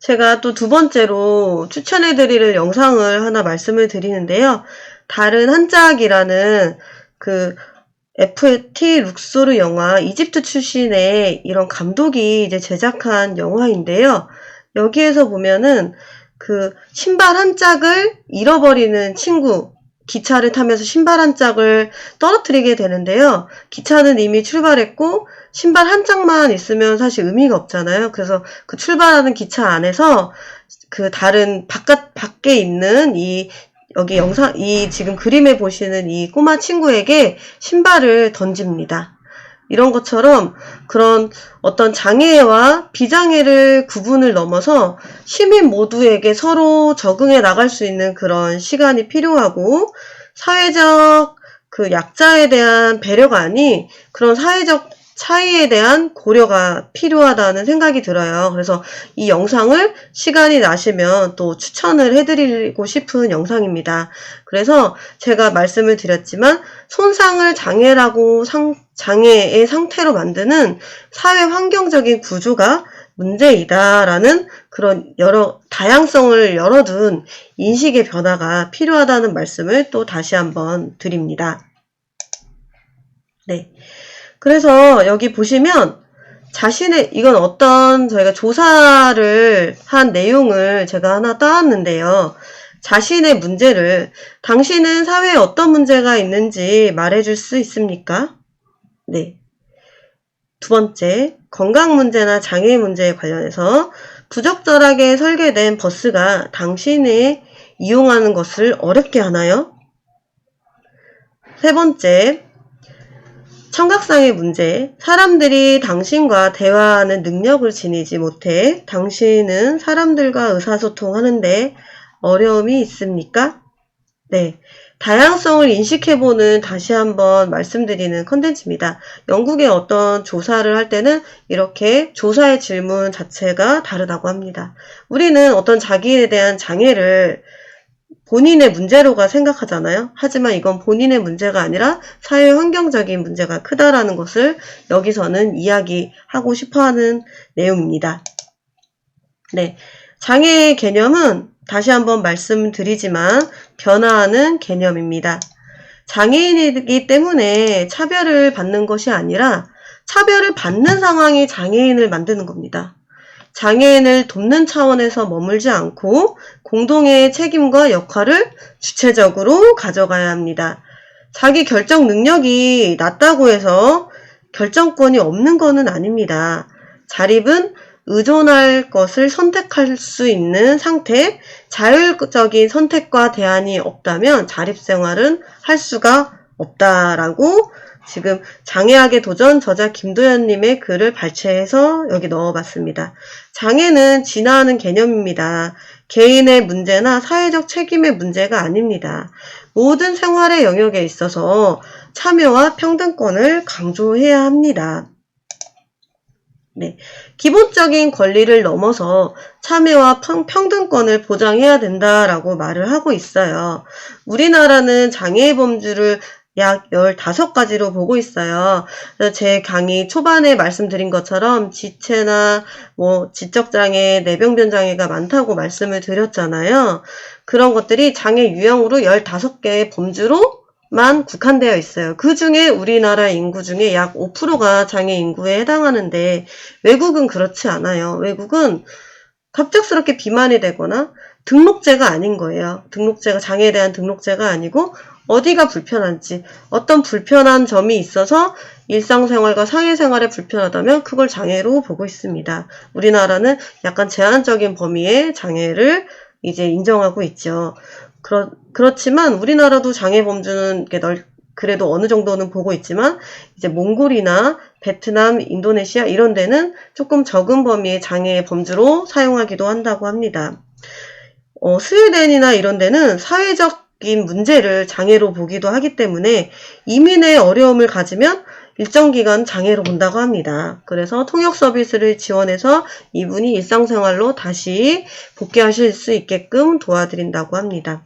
제가 또 두 번째로 추천해드릴 영상을 하나 말씀을 드리는데요. 다른 한 짝이라는 그 FT 룩소르 영화, 이집트 출신의 이런 감독이 이제 제작한 영화인데요. 여기에서 보면은 그 신발 한 짝을 잃어버리는 친구, 기차를 타면서 신발 한 짝을 떨어뜨리게 되는데요. 기차는 이미 출발했고 신발 한 짝만 있으면 사실 의미가 없잖아요. 그래서 그 출발하는 기차 안에서 그 다른 밖에 있는 여기 지금 그림에 보시는 이 꼬마 친구에게 신발을 던집니다. 이런 것처럼 그런 어떤 장애와 비장애를 구분을 넘어서 시민 모두에게 서로 적응해 나갈 수 있는 그런 시간이 필요하고, 사회적 그 약자에 대한 배려가 아닌 그런 사회적 차이에 대한 고려가 필요하다는 생각이 들어요. 그래서 이 영상을 시간이 나시면 또 추천을 해드리고 싶은 영상입니다. 그래서 제가 말씀을 드렸지만 손상을 장애의 상태로 만드는 사회 환경적인 구조가 문제이다라는 그런 다양성을 열어둔 인식의 변화가 필요하다는 말씀을 또 다시 한번 드립니다. 네. 그래서 여기 보시면 이건 어떤 저희가 조사를 한 내용을 제가 하나 따왔는데요. 자신의 문제를, 당신은 사회에 어떤 문제가 있는지 말해줄 수 있습니까? 네. 두 번째, 건강 문제나 장애 문제에 관련해서 부적절하게 설계된 버스가 당신이 이용하는 것을 어렵게 하나요? 세 번째, 청각상의 문제, 사람들이 당신과 대화하는 능력을 지니지 못해 당신은 사람들과 의사소통하는데 어려움이 있습니까? 네, 다양성을 인식해보는 다시 한번 말씀드리는 컨텐츠입니다. 영국의 어떤 조사를 할 때는 이렇게 조사의 질문 자체가 다르다고 합니다. 우리는 어떤 자기에 대한 장애를 본인의 문제로가 생각하잖아요. 하지만 이건 본인의 문제가 아니라 사회 환경적인 문제가 크다라는 것을 여기서는 이야기하고 싶어하는 내용입니다. 네, 장애의 개념은 다시 한번 말씀드리지만 변화하는 개념입니다. 장애인이기 때문에 차별을 받는 것이 아니라 차별을 받는 상황이 장애인을 만드는 겁니다. 장애인을 돕는 차원에서 머물지 않고 공동의 책임과 역할을 주체적으로 가져가야 합니다. 자기 결정 능력이 낮다고 해서 결정권이 없는 것은 아닙니다. 자립은 의존할 것을 선택할 수 있는 상태, 자율적인 선택과 대안이 없다면 자립생활은 할 수가 없다라고 지금 장애학의 도전 저자 김도연님의 글을 발췌해서 여기 넣어봤습니다. 장애는 진화하는 개념입니다. 개인의 문제나 사회적 책임의 문제가 아닙니다. 모든 생활의 영역에 있어서 참여와 평등권을 강조해야 합니다. 네, 기본적인 권리를 넘어서 참여와 평등권을 보장해야 된다라고 말을 하고 있어요. 우리나라는 장애의 범주를 약 15가지로 보고 있어요. 제 강의 초반에 말씀드린 것처럼 지체나 지적장애, 뇌병변장애가 많다고 말씀을 드렸잖아요. 그런 것들이 장애 유형으로 15개의 범주로만 국한되어 있어요. 그 중에 우리나라 인구 중에 약 5%가 장애 인구에 해당하는데 외국은 그렇지 않아요. 외국은 갑작스럽게 비만이 되거나 등록제가 아닌 거예요. 장애에 대한 등록제가 아니고 어디가 불편한지, 어떤 불편한 점이 있어서 일상생활과 사회생활에 불편하다면 그걸 장애로 보고 있습니다. 우리나라는 약간 제한적인 범위의 장애를 이제 인정하고 있죠. 그렇지만 우리나라도 장애 범주는 그래도 어느 정도는 보고 있지만 이제 몽골이나 베트남, 인도네시아 이런 데는 조금 적은 범위의 장애의 범주로 사용하기도 한다고 합니다. 스웨덴이나 이런 데는 사회적 문제를 장애로 보기도 하기 때문에 이민의 어려움을 가지면 일정 기간 장애로 본다고 합니다. 그래서 통역 서비스를 지원해서 이분이 일상생활로 다시 복귀하실 수 있게끔 도와드린다고 합니다.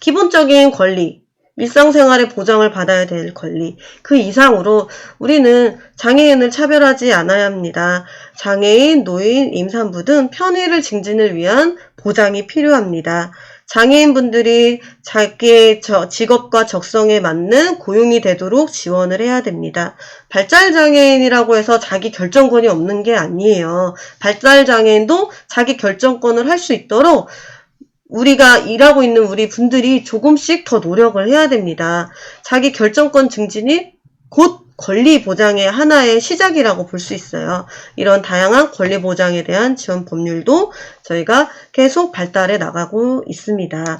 기본적인 권리, 일상생활의 보장을 받아야 될 권리, 그 이상으로 우리는 장애인을 차별하지 않아야 합니다. 장애인, 노인, 임산부 등 편의를 증진을 위한 보장이 필요합니다. 장애인분들이 자기의 직업과 적성에 맞는 고용이 되도록 지원을 해야 됩니다. 발달장애인이라고 해서 자기 결정권이 없는 게 아니에요. 발달장애인도 자기 결정권을 할 수 있도록 우리가 일하고 있는 우리 분들이 조금씩 더 노력을 해야 됩니다. 자기 결정권 증진이 곧 권리 보장의 하나의 시작이라고 볼 수 있어요. 이런 다양한 권리 보장에 대한 지원 법률도 저희가 계속 발달해 나가고 있습니다.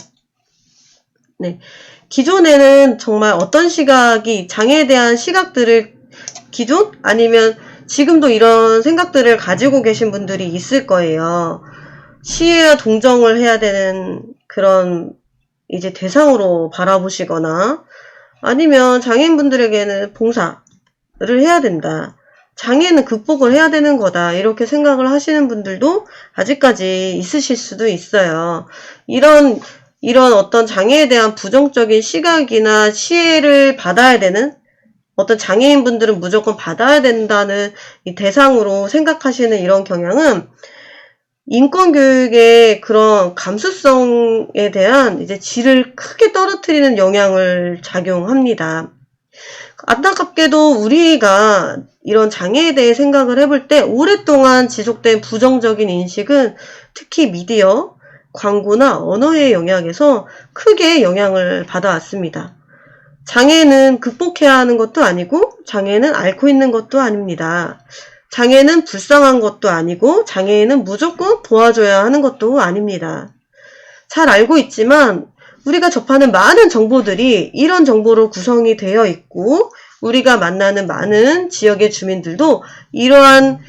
네. 기존에는 정말 어떤 시각이 장애에 대한 시각들을 기존 아니면 지금도 이런 생각들을 가지고 계신 분들이 있을 거예요. 시혜와 동정을 해야 되는 그런 이제 대상으로 바라보시거나 아니면 장애인분들에게는 봉사를 해야 된다. 장애는 극복을 해야 되는 거다. 이렇게 생각을 하시는 분들도 아직까지 있으실 수도 있어요. 이런 어떤 장애에 대한 부정적인 시각이나 시혜를 받아야 되는 어떤 장애인분들은 무조건 받아야 된다는 이 대상으로 생각하시는 이런 경향은 인권교육의 그런 감수성에 대한 이제 질을 크게 떨어뜨리는 영향을 작용합니다. 안타깝게도 우리가 이런 장애에 대해 생각을 해볼 때 오랫동안 지속된 부정적인 인식은 특히 미디어, 광고나 언어의 영향에서 크게 영향을 받아왔습니다. 장애는 극복해야 하는 것도 아니고 장애는 앓고 있는 것도 아닙니다. 장애는 불쌍한 것도 아니고 장애인은 무조건 도와줘야 하는 것도 아닙니다. 잘 알고 있지만 우리가 접하는 많은 정보들이 이런 정보로 구성이 되어 있고 우리가 만나는 많은 지역의 주민들도 이러한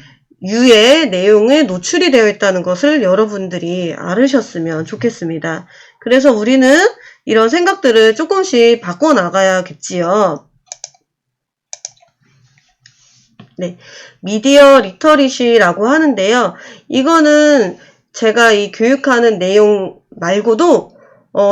유의 내용에 노출이 되어 있다는 것을 여러분들이 알으셨으면 좋겠습니다. 그래서 우리는 이런 생각들을 조금씩 바꿔나가야겠지요. 네, 미디어 리터리시라고 하는데요. 이거는 제가 이 교육하는 내용 말고도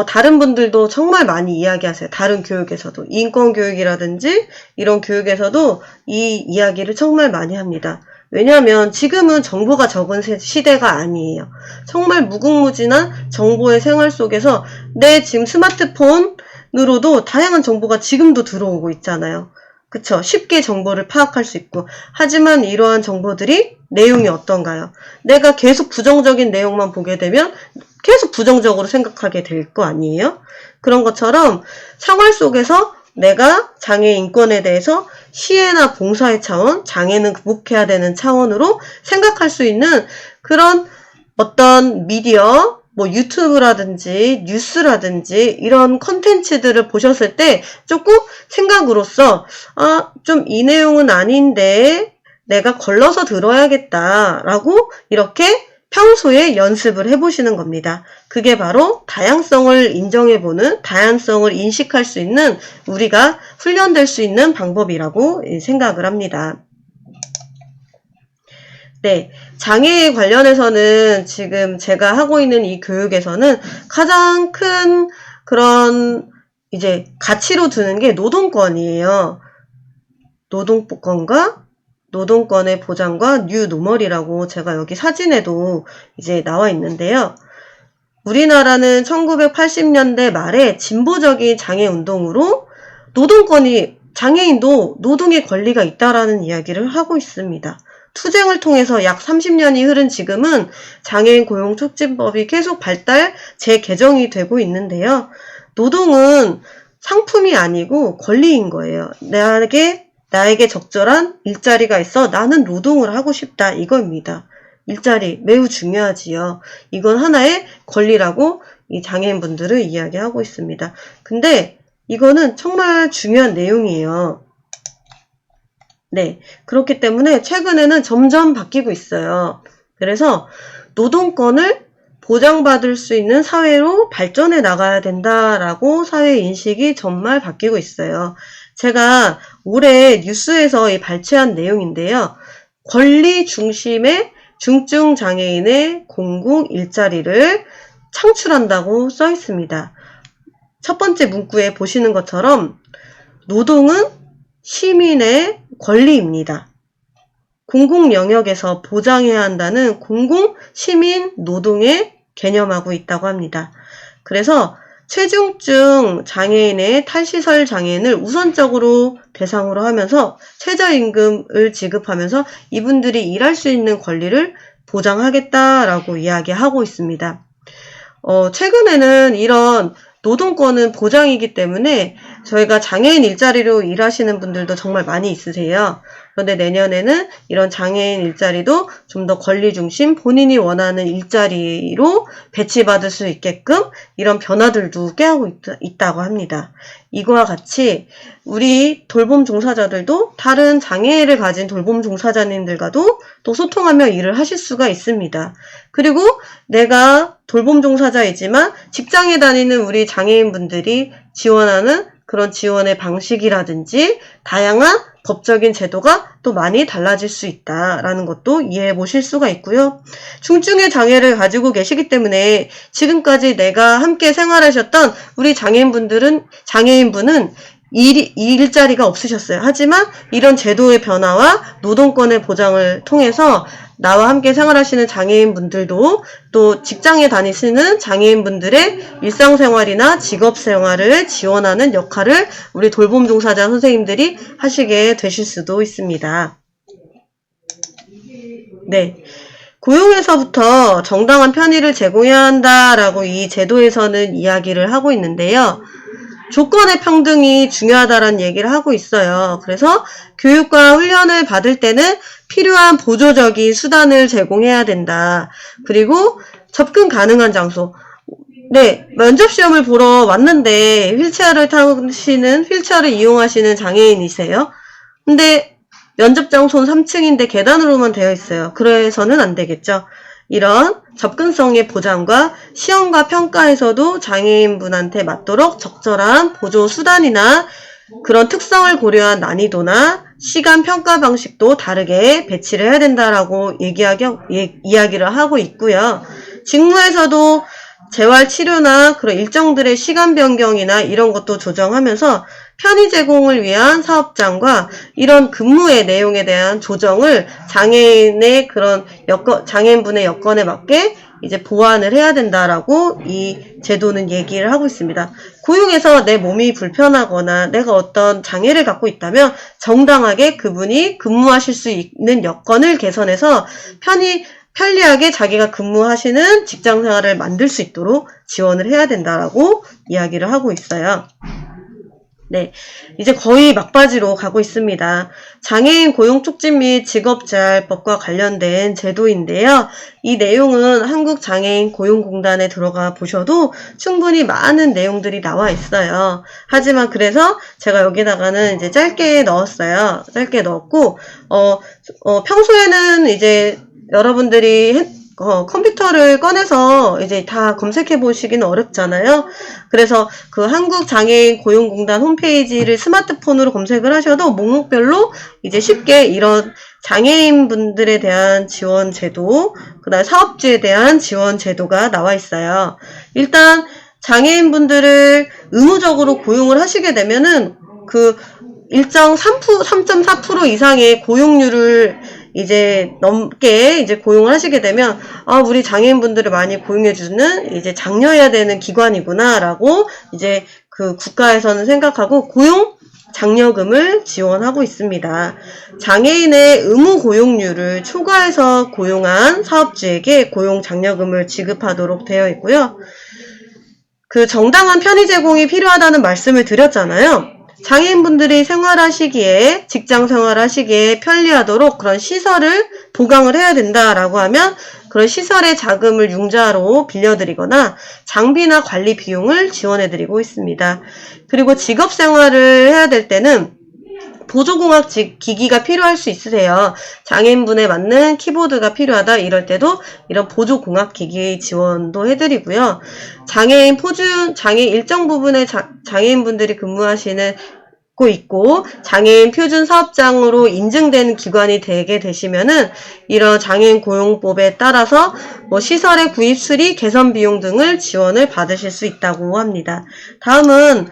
다른 분들도 정말 많이 이야기하세요. 다른 교육에서도 인권교육이라든지 이런 교육에서도 이 이야기를 정말 많이 합니다. 왜냐하면 지금은 정보가 적은 시대가 아니에요. 정말 무궁무진한 정보의 생활 속에서 내 지금 스마트폰으로도 다양한 정보가 지금도 들어오고 있잖아요. 그쵸? 쉽게 정보를 파악할 수 있고. 하지만 이러한 정보들이 내용이 어떤가요? 내가 계속 부정적인 내용만 보게 되면 계속 부정적으로 생각하게 될 거 아니에요? 그런 것처럼 생활 속에서 내가 장애 인권에 대해서 시혜나 봉사의 차원, 장애는 극복해야 되는 차원으로 생각할 수 있는 그런 어떤 미디어, 뭐 유튜브라든지 뉴스라든지 이런 컨텐츠들을 보셨을 때 조금 생각으로서 좀 이 내용은 아닌데 내가 걸러서 들어야겠다라고 이렇게 평소에 연습을 해보시는 겁니다. 그게 바로 다양성을 인정해보는, 다양성을 인식할 수 있는 우리가 훈련될 수 있는 방법이라고 생각을 합니다. 네, 장애에 관련해서는 지금 제가 하고 있는 이 교육에서는 가장 큰 그런 이제 가치로 두는 게 노동권이에요. 노동권과 노동권의 보장과 뉴 노멀이라고 제가 여기 사진에도 이제 나와 있는데요. 우리나라는 1980년대 말에 진보적인 장애 운동으로 노동권이 장애인도 노동의 권리가 있다라는 이야기를 하고 있습니다. 투쟁을 통해서 약 30년이 흐른 지금은 장애인 고용촉진법이 계속 발달, 재개정이 되고 있는데요. 노동은 상품이 아니고 권리인 거예요. 나에게 적절한 일자리가 있어 나는 노동을 하고 싶다 이겁니다. 일자리 매우 중요하지요. 이건 하나의 권리라고 이 장애인분들은 이야기하고 있습니다. 근데 이거는 정말 중요한 내용이에요. 네, 그렇기 때문에 최근에는 점점 바뀌고 있어요. 그래서 노동권을 보장받을 수 있는 사회로 발전해 나가야 된다라고 사회 인식이 정말 바뀌고 있어요. 제가 올해 뉴스에서 발췌한 내용인데요. 권리 중심의 중증 장애인의 공공 일자리를 창출한다고 써 있습니다. 첫 번째 문구에 보시는 것처럼 노동은 시민의 권리입니다. 공공 영역에서 보장해야 한다는 공공 시민 노동의 개념하고 있다고 합니다. 그래서 최중증 장애인의 탈시설 장애인을 우선적으로 대상으로 하면서 최저임금을 지급하면서 이분들이 일할 수 있는 권리를 보장하겠다라고 이야기하고 있습니다. 최근에는 이런 노동권은 보장이기 때문에 저희가 장애인 일자리로 일하시는 분들도 정말 많이 있으세요. 그런데 내년에는 이런 장애인 일자리도 좀 더 권리 중심 본인이 원하는 일자리로 배치받을 수 있게끔 이런 변화들도 꾀하고 있다고 합니다. 이거와 같이 우리 돌봄 종사자들도 다른 장애를 가진 돌봄 종사자님들과도 또 소통하며 일을 하실 수가 있습니다. 그리고 내가 돌봄 종사자이지만 직장에 다니는 우리 장애인분들이 지원하는 그런 지원의 방식이라든지 다양한 법적인 제도가 또 많이 달라질 수 있다라는 것도 이해해 보실 수가 있고요. 중증의 장애를 가지고 계시기 때문에 지금까지 내가 함께 생활하셨던 우리 장애인분은 일자리가 없으셨어요. 하지만 이런 제도의 변화와 노동권의 보장을 통해서 나와 함께 생활하시는 장애인분들도 또 직장에 다니시는 장애인분들의 일상생활이나 직업생활을 지원하는 역할을 우리 돌봄 종사자 선생님들이 하시게 되실 수도 있습니다. 네. 고용에서부터 정당한 편의를 제공해야 한다라고 이 제도에서는 이야기를 하고 있는데요. 조건의 평등이 중요하다라는 얘기를 하고 있어요. 그래서 교육과 훈련을 받을 때는 필요한 보조적인 수단을 제공해야 된다. 그리고 접근 가능한 장소. 네, 면접시험을 보러 왔는데 휠체어를 이용하시는 장애인이세요. 근데 면접 장소는 3층인데 계단으로만 되어 있어요. 그래서는 안 되겠죠. 이런 접근성의 보장과 시험과 평가에서도 장애인분한테 맞도록 적절한 보조 수단이나 그런 특성을 고려한 난이도나 시간 평가 방식도 다르게 배치를 해야 된다라고 이야기를 하고 있고요. 직무에서도 재활 치료나 그런 일정들의 시간 변경이나 이런 것도 조정하면서 편의 제공을 위한 사업장과 이런 근무의 내용에 대한 조정을 장애인의 그런 장애인분의 여건에 맞게 이제 보완을 해야 된다라고 이 제도는 얘기를 하고 있습니다. 고용에서 내 몸이 불편하거나 내가 어떤 장애를 갖고 있다면 정당하게 그분이 근무하실 수 있는 여건을 개선해서 편리하게 자기가 근무하시는 직장 생활을 만들 수 있도록 지원을 해야 된다라고 이야기를 하고 있어요. 네, 이제 거의 막바지로 가고 있습니다. 장애인 고용촉진 및 직업재활법과 관련된 제도인데요. 이 내용은 한국장애인 고용공단에 들어가 보셔도 충분히 많은 내용들이 나와 있어요. 하지만 그래서 제가 여기다가는 이제 짧게 넣었어요. 짧게 넣었고, 평소에는 이제 여러분들이 컴퓨터를 꺼내서 이제 다 검색해 보시기는 어렵잖아요. 그래서 그 한국장애인 고용공단 홈페이지를 스마트폰으로 검색을 하셔도 목록별로 이제 쉽게 이런 장애인분들에 대한 지원 제도, 그다음 사업주에 대한 지원 제도가 나와 있어요. 일단 장애인분들을 의무적으로 고용을 하시게 되면은 그 일정 3.4% 이상의 고용률을 이제 넘게 이제 고용을 하시게 되면 우리 장애인분들을 많이 고용해주는 이제 장려해야 되는 기관이구나라고 이제 그 국가에서는 생각하고 고용 장려금을 지원하고 있습니다. 장애인의 의무 고용률을 초과해서 고용한 사업주에게 고용 장려금을 지급하도록 되어 있고요. 그 정당한 편의 제공이 필요하다는 말씀을 드렸잖아요. 장애인분들이 생활하시기에, 직장 생활하시기에 편리하도록 그런 시설을 보강을 해야 된다라고 하면 그런 시설의 자금을 융자로 빌려드리거나 장비나 관리 비용을 지원해드리고 있습니다. 그리고 직업 생활을 해야 될 때는 보조공학 기기가 필요할 수 있으세요. 장애인분에 맞는 키보드가 필요하다 이럴 때도 이런 보조공학 기기 지원도 해드리고요. 장애인 일정 부분의 장애인분들이 근무하시는 있고 장애인 표준 사업장으로 인증된 기관이 되게 되시면은 이런 장애인 고용법에 따라서 뭐 시설의 구입, 수리, 개선 비용 등을 지원을 받으실 수 있다고 합니다. 다음은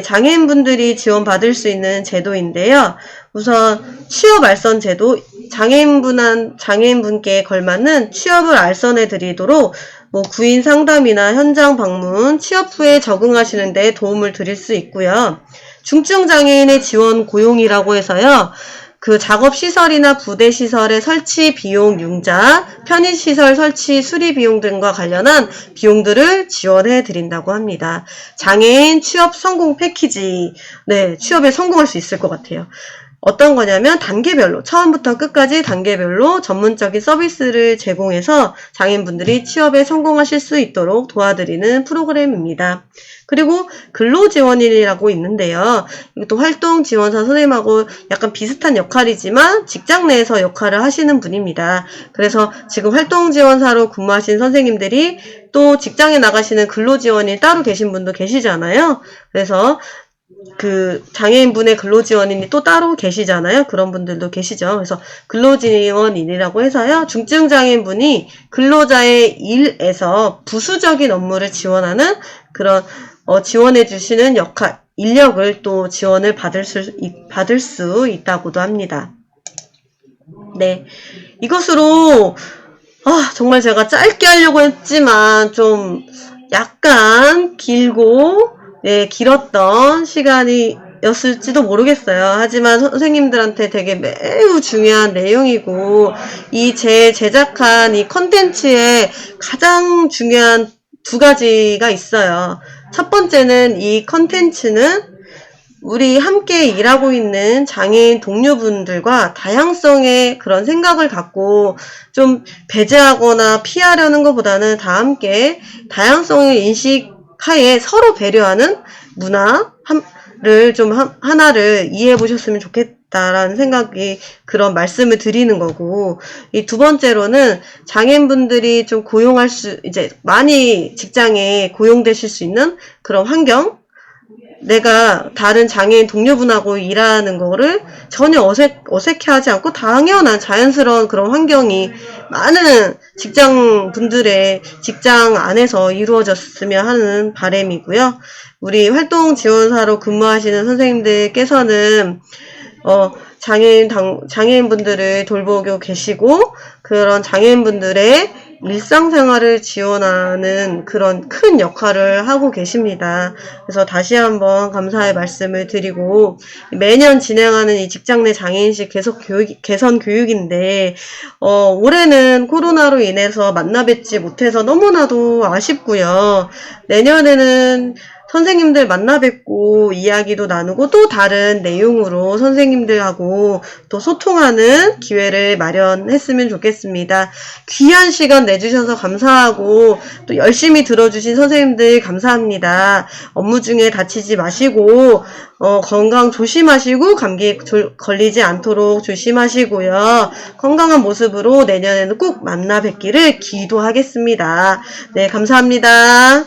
장애인분들이 지원받을 수 있는 제도인데요. 우선 취업 알선 제도, 장애인분께 걸맞는 취업을 알선해 드리도록 뭐 구인 상담이나 현장 방문, 취업 후에 적응하시는 데 도움을 드릴 수 있고요. 중증 장애인의 지원 고용이라고 해서요. 그 작업시설이나 부대시설의 설치 비용 융자, 편의시설 설치 수리 비용 등과 관련한 비용들을 지원해 드린다고 합니다. 장애인 취업 성공 패키지, 취업에 성공할 수 있을 것 같아요. 어떤 거냐면 단계별로, 처음부터 끝까지 단계별로 전문적인 서비스를 제공해서 장애인분들이 취업에 성공하실 수 있도록 도와드리는 프로그램입니다. 그리고 근로지원인이라고 있는데요. 이것도 활동지원사 선생님하고 약간 비슷한 역할이지만 직장 내에서 역할을 하시는 분입니다. 그래서 지금 활동지원사로 근무하신 선생님들이 또 직장에 나가시는 근로지원인 따로 계신 분도 계시잖아요. 그래서 그 장애인분의 근로지원인이 또 따로 계시잖아요. 그런 분들도 계시죠. 그래서 근로지원인이라고 해서요. 중증장애인분이 근로자의 일에서 부수적인 업무를 지원하는 그런 지원해 주시는 역할, 인력을 또 지원을 받을 수 있다고도 합니다. 네. 이것으로 정말 제가 짧게 하려고 했지만 좀 약간 길었던 시간이었을지도 모르겠어요. 하지만 선생님들한테 되게 매우 중요한 내용이고, 제 제작한 이 컨텐츠에 가장 중요한 두 가지가 있어요. 첫 번째는 이 컨텐츠는 우리 함께 일하고 있는 장애인 동료분들과 다양성의 그런 생각을 갖고 좀 배제하거나 피하려는 것보다는 다 함께 다양성을 인식하에 서로 배려하는 문화를 좀 하나를 이해해 보셨으면 좋겠다라는 생각이 그런 말씀을 드리는 거고, 이 두 번째로는 장애인분들이 좀 많이 직장에 고용되실 수 있는 그런 환경, 내가 다른 장애인 동료분하고 일하는 거를 전혀 어색해하지 않고 당연한 자연스러운 그런 환경이 많은 직장분들의 직장 안에서 이루어졌으면 하는 바람이고요. 우리 활동지원사로 근무하시는 선생님들께서는 장애인분들을 돌보고 계시고 그런 장애인분들의 일상생활을 지원하는 그런 큰 역할을 하고 계십니다. 그래서 다시 한번 감사의 말씀을 드리고, 매년 진행하는 이 직장 내 장애인식 개선 교육인데 올해는 코로나로 인해서 만나 뵙지 못해서 너무나도 아쉽고요. 내년에는 선생님들 만나 뵙고 이야기도 나누고 또 다른 내용으로 선생님들하고 또 소통하는 기회를 마련했으면 좋겠습니다. 귀한 시간 내주셔서 감사하고 또 열심히 들어주신 선생님들 감사합니다. 업무 중에 다치지 마시고 건강 조심하시고 감기 걸리지 않도록 조심하시고요. 건강한 모습으로 내년에는 꼭 만나 뵙기를 기도하겠습니다. 네, 감사합니다.